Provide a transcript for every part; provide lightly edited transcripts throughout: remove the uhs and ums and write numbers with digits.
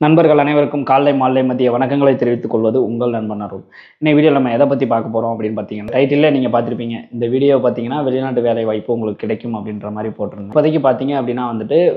நண்பர்கள் அனைவருக்கும் காலை மாலை மதிய வணக்கங்களை தெரிவித்துக் கொள்வது உங்கள் நண்பன் அருள். இன்னைக்கு வீடியோ நம்ம எதை பற்றி பார்க்க போகிறோம் அப்படின்னு பார்த்தீங்கன்னா, டைட்டிலே நீங்கள் பார்த்துருப்பீங்க. இந்த வீடியோ பார்த்தீங்கன்னா வெளிநாட்டு வேலை வாய்ப்பு உங்களுக்கு கிடைக்கும் அப்படின்ற மாதிரி போட்டிருந்தேன். இப்போதைக்கு பார்த்தீங்க அப்படின்னா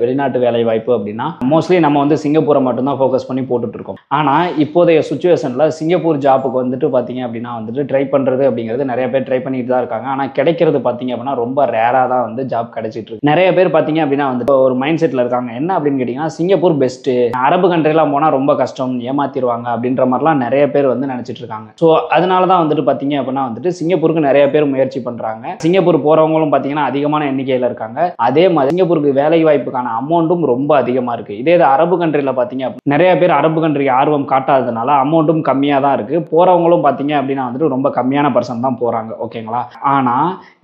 வெளிநாட்டு வேலை வாய்ப்பு அப்படின்னா மோஸ்ட்லி நம்ம சிங்கப்பூரை மட்டும்தான் ஃபோக்கஸ் பண்ணி போட்டுட்டு இருக்கோம். ஆனால் இப்போதைய சுச்சுவேஷனில் சிங்கப்பூர் ஜாப்புக்கு பார்த்தீங்க அப்படின்னா ட்ரை பண்ணுறது அப்படிங்கிறது நிறைய பேர் ட்ரை பண்ணிட்டு தான் இருக்காங்க. ஆனால் கிடைக்கிறது பார்த்தீங்க அப்படின்னா ரொம்ப ரேராக தான் ஜாப் கிடைச்சிட்டு இருக்கு. நிறைய பேர் பார்த்தீங்க அப்படின்னா ஒரு மைண்ட் செட்டில் இருக்காங்க. என்ன அப்படின்னு கேட்டிங்கன்னா, சிங்கப்பூர் பெஸ்ட்டு, அரபு கண்ட்ரி போனா ரொம்ப கஷ்டம், ஏமாத்திடுவாங்க அப்படின்ற மாதிரிலாம் நிறைய பேர் நினைச்சிட்டு இருக்காங்க. ஸோ அதனால தான் பார்த்தீங்க அப்படின்னா சிங்கப்பூருக்கு நிறைய பேர் முயற்சி பண்றாங்க. சிங்கப்பூர் போறவங்களும் பார்த்தீங்கன்னா அதிகமான எண்ணிக்கையில் இருக்காங்க. அதே மாதிரி சிங்கப்பூருக்கு வேலை வாய்ப்புக்கான அமௌண்ட்டும் ரொம்ப அதிகமா இருக்கு. இதே அரபு கண்ட்ரியில் பார்த்தீங்க அப்படின்னா நிறைய பேர் அரபு கண்ட்ரிக்கு ஆர்வம் காட்டாததுனால அமௌண்ட்டும் கம்மியாக தான் இருக்கு. போறவங்களும் பார்த்தீங்க அப்படின்னா ரொம்ப கம்மியான பர்சன் தான் போறாங்க. ஓகேங்களா? ஆனா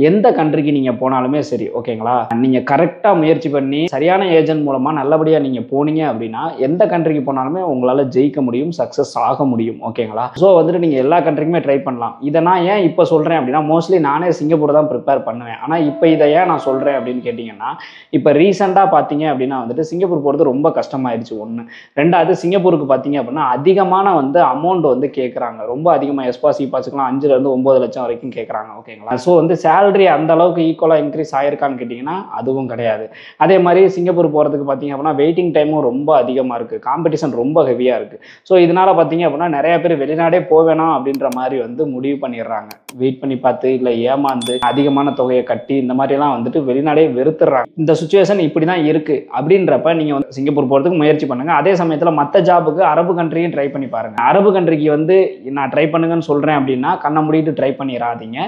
எந்த கண்ட்ரிக்கு நீங்க போனாலுமே சரி, ஓகேங்களா, நீங்க கரெக்டா முயற்சி பண்ணி சரியான ஏஜென்ட் மூலமா நல்லபடியா நீங்க போனீங்க அப்படின்னா எந்த கண்ட்ரிக்கு போனாலுமே உங்களால ஜெயிக்க முடியும், சக்சஸ் ஆக முடியும். ஓகேங்களா? ஸோ நீங்க எல்லா கண்ட்ரிக்குமே ட்ரை பண்ணலாம். இதை நான் ஏன் இப்போ சொல்றேன் அப்படின்னா, மோஸ்ட்லி நானே சிங்கப்பூர் தான் ப்ரிப்பேர் பண்ணுவேன். ஆனால் இப்போ இதை ஏன் நான் சொல்றேன் அப்படின்னு கேட்டிங்கன்னா, இப்போ ரீசெண்டாக பார்த்தீங்க அப்படின்னா சிங்கப்பூர் போகிறது ரொம்ப கஷ்டமாயிடுச்சு. ஒன்று. ரெண்டாவது, சிங்கப்பூருக்கு பார்த்தீங்க அப்படின்னா அதிகமான அமௌண்ட் கேட்குறாங்க. ரொம்ப அதிகமாக எஸ்பாஸ் இபாஸுக்குலாம் 5,000 to 9 லட்சம் வரைக்கும் கேட்குறாங்க. ஓகேங்களா? ஸோ சேலரி அந்த அளவுக்கு ஈக்குவலாக இன்க்ரீஸ் ஆயிருக்கான்னு கேட்டிங்கன்னா அதுவும் கிடையாது. அதே மாதிரி சிங்கப்பூர் போகிறதுக்கு பார்த்தீங்க அப்படின்னா வெயிட்டிங் டைமும் ரொம்ப அதிகமாக இருக்குது. காம்படிஷன் ரொம்ப ஹெவியாக இருக்குது. ஸோ இதனால் பார்த்தீங்க அப்படின்னா நிறைய பேர் வெளிநாடே போவேணாம் அப்படின்ற மாதிரி முடிவு பண்ணிடுறாங்க. வெயிட் பண்ணி பார்த்து இல்லை ஏமாந்து அதிகமான தொகையை கட்டி இந்த மாதிரிலாம் வெளிநாடே வெறுத்துடுறாங்க. இந்த சுச்சுவேஷன் இப்படி தான் இருக்குது. அப்படின்றப்ப நீங்கள் சிங்கப்பூர் போகிறதுக்கு முயற்சி பண்ணுங்கள். அதே சமயத்தில் மற்ற ஜாபுக்கு அரபு கண்ட்ரியும் ட்ரை பண்ணி பாருங்கள். அரபு கண்ட்ரிக்கு நான் ட்ரை பண்ணுங்கன்னு சொல்கிறேன் அப்படின்னா கண்ணை மூடிட்டு ட்ரை பண்ணிடாதீங்க.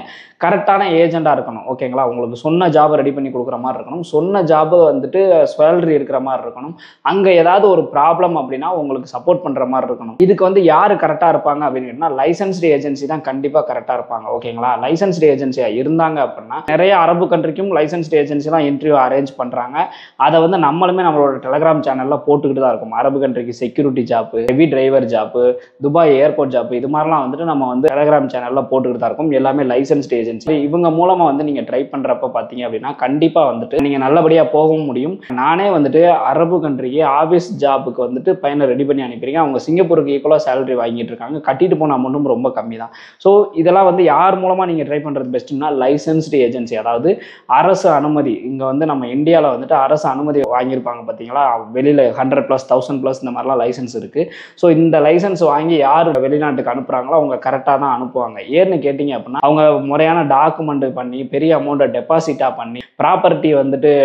கரெக்டான ஏஜெண்டாக இருக்கணும். ஓகேங்களா? உங்களுக்கு சொன்ன ஜாபை ரெடி பண்ணி கொடுக்குற மாதிரி இருக்கணும். சொன்ன ஜாபு சேலரி இருக்கிற மாதிரி இருக்கணும். அங்கே ஏதாவது ஒரு ப்ராப்ளம் அப்படின்னா உங்களுக்கு சப்போர்ட் பண்ற மாதிரி இருக்கணும். இதுக்கு யாரு கரெக்டா இருப்பாங்க அப்படின்னு லைசன்ஸ்டு ஏஜென்சி தான் கண்டிப்பா கரெக்டா இருப்பாங்க. ஓகேங்களா? லைசன்ஸ்டு ஏஜென்சியா இருந்தாங்க அப்படின்னா நிறைய அரபு கண்ட்ரிக்கும் லைசன்ஸ்டு ஏஜென்சி தான் இன்டர்வியூ அரேஞ்ச் பண்றாங்க. அதை நம்மளுமே நம்மளோட டெலிகிராம் சேனல்ல போட்டுக்கிட்டு தான் இருக்கும். அரபு கண்ட்ரிக்கு security job, heavy driver job, Dubai airport job, இது மாதிரிலாம் நம்ம டெலிகிராம் சேனல்ல போட்டுக்கிட்டு தான் இருக்கும். எல்லாமே லைசன்ஸ்டு ஏஜென்சி. இவங்க மூலமா நீங்க ட்ரை பண்றப்ப பாத்தீங்க அப்படின்னா கண்டிப்பா நீங்க நல்லபடியா போகவும் முடியும். நானே அரபு கண்ட்ரிக்கு ஆபீஸ் ஜாபுக்கு பையனை ரெடி பண்ணி அனுப்பிடுங்க. அவங்க சிங்கப்பூருக்கு ஈக்குவலாக சேலரி வாங்கிட்டு இருக்காங்க. கட்டிட்டு போன அமௌண்ட்டும் ரொம்ப கம்மி தான். ஸோ இதெல்லாம் யார் மூலமாக நீங்கள் ட்ரை பண்ணுறது பெஸ்ட்டுன்னா லைசன்ஸ்டு ஏஜென்சி, அதாவது அரசு அனுமதி. இங்கே நம்ம இந்தியாவில் அரசு அனுமதி வாங்கியிருப்பாங்க பார்த்தீங்களா? வெளியில் 100+ 1000+ இந்த மாதிரிலாம் லைசன்ஸ் இருக்குது. ஸோ இந்த லைசன்ஸ் வாங்கி யார் வெளிநாட்டுக்கு அனுப்புகிறாங்களோ அவங்க கரெக்டாக தான் அனுப்புவாங்க. ஏன்னு கேட்டிங்க அப்படின்னா அவங்க முறையான டாக்குமெண்ட் பண்ணி பெரிய அமௌண்ட்டை டெபாசிட்டாக பண்ணி ப்ராப்பர்ட்டி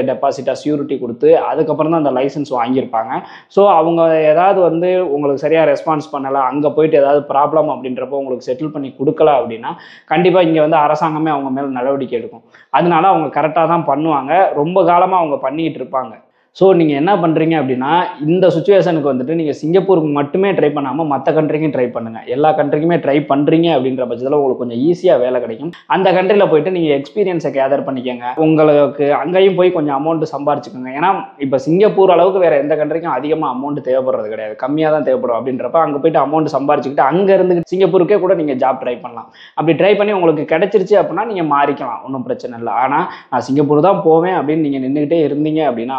டெபாசிட்டாக சியூரிட்டி கொடுத்து அதுக்கப்புறம் தான் அந்த லைசன்ஸ் வாங்கியிருப்பாங்க. ஸோ அவங்க ஏதாவது உங்களுக்கு சரியாக ரெஸ்பான்ஸ் பண்ணலை, அங்கே போயிட்டு ஏதாவது ப்ராப்ளம் அப்படின்றப்போ உங்களுக்கு செட்டில் பண்ணி கொடுக்கல அப்படின்னா கண்டிப்பாக இங்கே அரசாங்கமே அவங்க மேலே நடவடிக்கை எடுக்கும். அதனால அவங்க கரெக்டாக தான் பண்ணுவாங்க. ரொம்ப காலமாக அவங்க பண்ணிக்கிட்டு இருப்பாங்க. ஸோ நீங்கள் என்ன பண்ணுறீங்க அப்படின்னா இந்த சுச்சுவேஷனுக்கு நீங்கள் சிங்கப்பூருக்கு மட்டுமே ட்ரை பண்ணாமல் மற்ற கண்ட்ரிக்கும் ட்ரை பண்ணுங்கள். எல்லா கண்ட்ரிக்குமே ட்ரை பண்ணுறீங்க அப்படின்ற பட்சத்தில் உங்களுக்கு கொஞ்சம் ஈஸியாக வேலை கிடைக்கும். அந்த கண்ட்ரியில் போயிட்டு நீங்கள் எக்ஸ்பீரியன்ஸை கேதர் பண்ணிக்கோங்க. உங்களுக்கு அங்கேயும் போய் கொஞ்சம் அமௌண்ட் சம்பாரிச்சுக்கோங்க. ஏன்னா இப்போ சிங்கப்பூர் அளவுக்கு வேறு எந்த கண்ட்ரிக்கும் அதிகமாக அமௌண்ட் தேவைப்படுறது கிடையாது, கம்மியாக தான் தேவைப்படும். அப்படின்றப்ப அங்கே போயிட்டு அமௌண்ட் சம்பாரிச்சுக்கிட்டு அங்கே இருந்து சிங்கப்பூருக்கே கூட நீங்கள் ஜாப் ட்ரை பண்ணலாம். அப்படி ட்ரை பண்ணி உங்களுக்கு கிடைச்சிருச்சு அப்படின்னா நீங்கள் மாறிக்கலாம், ஒன்றும் பிரச்சனை இல்லை. ஆனால் நான் சிங்கப்பூர் தான் போவேன் அப்படின்னு நீங்கள் நின்றுக்கிட்டே இருந்தீங்க அப்படின்னா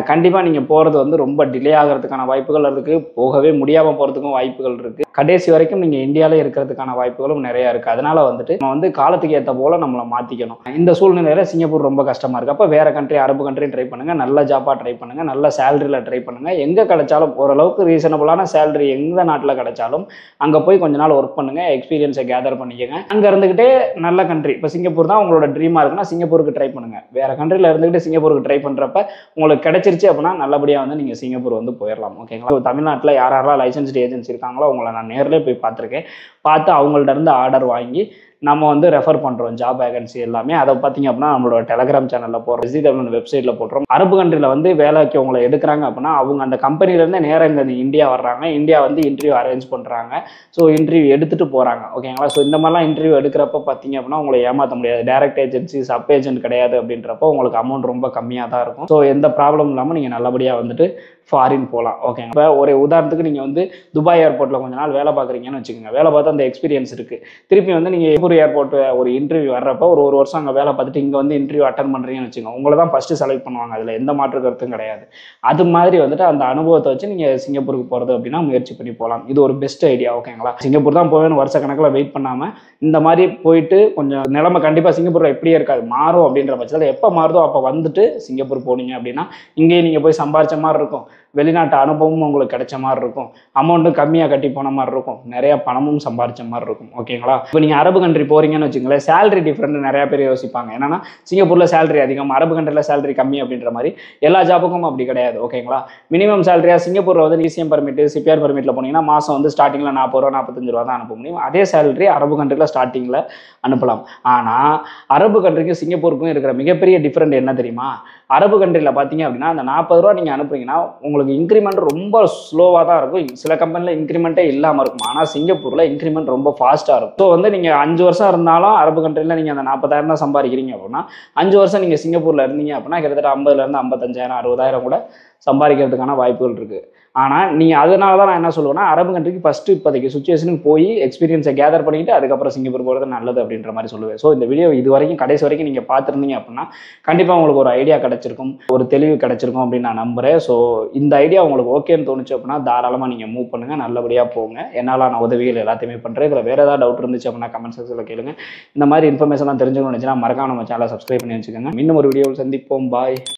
கண்டிப்பாக நீங்கள் போகிறது ரொம்ப டிலே ஆகிறதுக்கான வாய்ப்புகள் இருக்குது. போகவே முடியாமல் போகிறதுக்கும் வாய்ப்புகள் இருக்குது. கடைசி வரைக்கும் நீங்கள் இந்தியாவிலே இருக்கிறதுக்கான வாய்ப்புகளும் நிறையா இருக்குது. அதனால் நம்ம காலத்துக்கு ஏற்ற போல் நம்மளை மாற்றிக்கணும். இந்த சூழ்நிலையில் சிங்கப்பூர் ரொம்ப கஷ்டமாக இருக்குது. அப்போ வேறு கண்ட்ரி, அரபு கண்ட்ரியும் ட்ரை பண்ணுங்கள். நல்ல ஜாப்பாக ட்ரை பண்ணுங்கள். நல்ல சேலரியில் ட்ரை பண்ணுங்கள். எங்கே கிடைச்சாலும் ஓரளவுக்கு ரீசனபுளான சேலரி எந்த நாட்டில் கிடைச்சாலும் அங்கே போய் கொஞ்ச நாள் ஒர்க் பண்ணுங்கள். எக்ஸ்பீரியன்ஸை கேதர் பண்ணிக்கோங்க. அங்கே இருந்துக்கிட்டே நல்ல கண்ட்ரி, இப்போ சிங்கப்பூர் தான் உங்களோட ட்ரீமாக இருக்குன்னா சிங்கப்பூருக்கு ட்ரை பண்ணுங்கள். வேறு கண்ட்ரியில் இருந்துக்கிட்டு சிங்கப்பூருக்கு ட்ரை பண்ணுறப்ப உங்களுக்கு கிடைச்சிருச்சு அப்படின்னா நல்லபடியாக நீங்கள் சிங்கப்பூர் போயிடலாம். ஓகேங்களா? தமிழ்நாட்டில் யாரெல்லாம் லைசன்ஸ்டு ஏஜென்சி இருக்காங்களோ அவங்கள நான் நேரில் போய் பார்த்துருக்கேன். பார்த்து அவங்கள்ட்ட இருந்து ஆர்டர் வாங்கி நம்ம ரெஃபர் பண்ணுறோம் ஜாப் வேகன்சி எல்லாமே. அதை பார்த்தீங்க அப்படின்னா நம்மளோட டெலிகிராம் சேனலில் போடுறோம், SZWN வெப்சைட்டில் போட்டுறோம். அரபு கண்ட்ரியில் வேலைக்கு உங்களை எடுக்கிறாங்க அப்படின்னா அவங்க அந்த கம்பெனிலேருந்து நேராக இங்கே இந்தியா வர்றாங்க. இந்தியா இன்டர்வியூ அரேஞ்ச் பண்ணுறாங்க. ஸோ இன்டர்வியூ எடுத்துகிட்டு போகிறாங்க. ஓகேங்களா? ஸோ இந்த மாதிரிலாம் இன்டர்வியூ எடுக்கிறப்ப பார்த்தீங்க அப்படின்னா உங்களை ஏமாற்ற முடியாது. டைரக்ட் ஏஜென்சி, சப் ஏஜென்ட் கிடையாது. அப்படின்றப்போ உங்களுக்கு அமௌண்ட் ரொம்ப கம்மியாக தான் இருக்கும். ஸோ எந்த ப்ராப்ளம் இல்லாமல் நீங்கள் நல்லபடியாக ஃபாரின் போகலாம். ஓகே, இப்போ ஒரு உதாரணத்துக்கு நீங்கள் வந்து துபாய் ஏர்போர்ட்டில் கொஞ்ச நாள் வேலை பார்க்குறீங்கன்னு வச்சுக்கோங்க. வேலை பார்த்து அந்த எக்ஸ்பீரியன்ஸ் இருக்குது. திருப்பி வந்து நீங்கள் சிங்கப்பூர் ஏர்போர்ட் ஒரு இன்டர்வியூ வர்றப்போ ஒரு வருஷம் அங்கே வேலை பார்த்துட்டு இங்கே வந்து இன்டர்வியூ அட்டன் பண்ணுறீங்கன்னு வச்சுக்கோங்க. உங்களை தான் ஃபஸ்ட்டு செலக்ட் பண்ணுவாங்க. அதில் எந்த மாற்று கருத்தும் கிடையாது. அது மாதிரி வந்துட்டு அந்த அனுபவத்தை வச்சு நீங்கள் சிங்கப்பூருக்கு போகிறது அப்படின்னா முயற்சி பண்ணி போகலாம். இது ஒரு பெஸ்ட் ஐடியா. ஓகேங்களா? சிங்கப்பூர் தான் போவேன்னு வருஷ கணக்கில் வெயிட் பண்ணாமல் இந்த மாதிரி போயிட்டு கொஞ்சம் நிலைமை கண்டிப்பாக சிங்கப்பூரில் எப்படியே இருக்காது, மாறும். அப்படின்ற பட்சத்தில் எப்போ மாறுதோ அப்போ வந்துட்டு சிங்கப்பூர் போனீங்க அப்படின்னா இங்கேயே நீங்கள் போய் சம்பாரிச்ச மாதிரி இருக்கும், வெளிநாட்டு அனுபவமும் உங்களுக்கு கிடைச்ச மாதிரி இருக்கும், அமௌண்ட்டும் கம்மியாக கட்டி போன மாதிரி இருக்கும், நிறைய பணமும் சம்பாரிச்ச மாதிரி இருக்கும். ஓகேங்களா? இப்போ நீங்கள் அரபு கண்ட்ரி போறீங்கன்னு வச்சுங்களேன், சேலரி டிஃப்ரெண்ட் நிறைய பேர் யோசிப்பாங்க. என்னன்னா சிங்கப்பூரில் சேலரி அதிகம், அரபு கண்ட்ரியில் சேலரி கம்மி அப்படின்ற மாதிரி. எல்லா ஜாபுக்கும் அப்படி கிடையாது. ஓகேங்களா? மினிமம் சேலரியாக சிங்கப்பூரில் வந்து இசிஎம் பர்மிட், சிபிஆர் பர்மிட்டில் போனீங்கன்னா மாதம் வந்து ஸ்டார்டிங்கில் 40 ரூபா 45 ரூபா தான் அனுப்ப முடியும். அதே சேலரி அரபு கண்ட்ரியில் ஸ்டார்டிங்கில் அனுப்பலாம். ஆனால் அரபு கண்ட்ரிக்கும் சிங்கப்பூருக்கும் இருக்கிற மிகப்பெரிய டிஃப்ரெண்ட் என்ன தெரியுமா? அரபு கண்ட்ரியில் பார்த்தீங்க அப்படின்னா அந்த 40 ரூபா நீங்கள் அனுப்புறீங்கன்னா உங்களுக்கு இன்க்ரிமெண்ட் ரொம்ப ஸ்லோவாக தான் இருக்கும். சில கம்பெனியில் இன்க்ரிமெண்ட்டே இல்லாமல் இருக்கும். ஆனால் சிங்கப்பூரில் இன்க்ரிமெண்ட் ரொம்ப ஃபாஸ்ட்டாக இருக்கும். ஸோ வந்து நீங்கள் 5 வருஷம் இருந்தாலும் அரபு கண்ட்ரியில் நீங்கள் அந்த 40,000 தான் சம்பாதிக்கிறீங்க அப்படின்னா 5 வருஷம் நீங்கள் சிங்கப்பூரில் இருந்தீங்க அப்படின்னா கிட்டத்தட்ட 50,000 55,000 60,000 கூட சம்பாதிக்கிறதுக்கான வாய்ப்புகள் இருக்குது. ஆனால் நீங்கள் அதனால தான் நான் என்ன சொல்லுவேன்னா அரபு கண்ட்ரிக்கு ஃபஸ்ட்டு இப்போதைக்கு சுச்சுவேஷனுக்கு போய் எக்ஸ்பீரியன்ஸை கேதர் பண்ணிக்கிட்டு அதுக்கப்புறம் சிங்கப்பூர் போகிறது நல்லது அப்படின்ற மாதிரி சொல்லுவேன். ஸோ இந்த வீடியோ இது வரைக்கும் கடைசி வரைக்கும் நீங்கள் பார்த்துருந்தீங்க அப்படின்னா கண்டிப்பாக உங்களுக்கு ஒரு ஐடியா கிடச்சிருக்கும், ஒரு தெளிவு கிடச்சிருக்கும் அப்படின்னு நான் நம்புகிறேன். ஸோ இந்த ஐடியா உங்களுக்கு ஓகேன்னு தோணுச்சு அப்படின்னா தாராளமாக நீங்கள் மூவ் பண்ணுங்கள், நல்லபடியாக போங்க. என்னால் நான் உதவிகள் எல்லாத்தையுமே பண்ணுறேன். இதில் வேறு ஏதாவது டவுட் இருந்துச்சு அப்படின்னா கமெண்ட் செக்ஷனில் கேளுங்க. இந்த மாதிரி இன்ஃபர்மேஷன்லாம் தெரிஞ்சுக்கணும்னு நினச்சினா மறக்காம நம்ம சேனலை சப்ஸ்கிரைப் பண்ணி வச்சுக்கோங்க. இன்னும் ஒரு வீடியோவில் சந்திப்போம். பாய்.